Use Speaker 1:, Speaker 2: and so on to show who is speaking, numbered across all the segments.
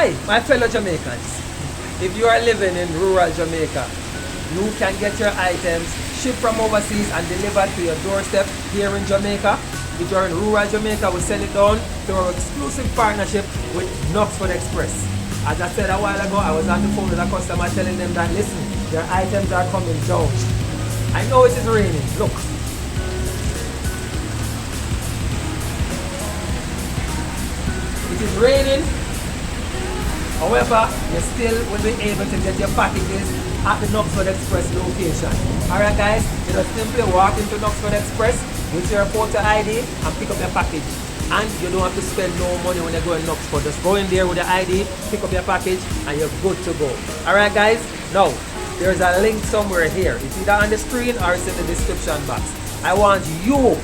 Speaker 1: Hi, my fellow Jamaicans. If you are living in rural Jamaica, you can get your items shipped from overseas and delivered to your doorstep here in Jamaica. If you're in rural Jamaica, we send it down to our exclusive partnership with Knoxford Express. As I said a while ago, I was on the phone with a customer telling them that, listen, your items are coming down. I know it is raining, look. It is raining. However, you still will be able to get your packages at the Knoxford Express location. Alright guys, you just simply walk into Knoxford Express with your photo ID and pick up your package. And you don't have to spend no money when you go in Knoxford. Just go in there with your ID, pick up your package, and you're good to go. Alright guys, now there's a link somewhere here. It's either on the screen or it's in the description box. I want you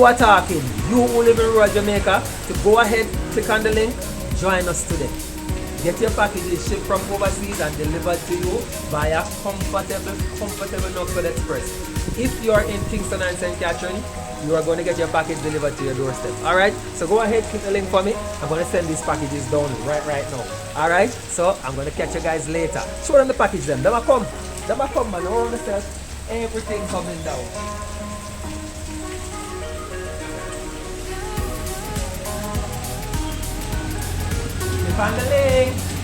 Speaker 1: are talking, you who live in rural Jamaica, to go ahead, click on the link, join us today. Get your packages shipped from overseas and delivered to you via comfortable Knoxford Express. If you are in Kingston and St. Catherine, you are going to get your package delivered to your doorstep. Alright, so go ahead, click the link for me. I'm going to send these packages down right now. Alright, so I'm going to catch you guys later. Show them the package them. Them a come man, all the stuff. Everything coming down. Click on the link.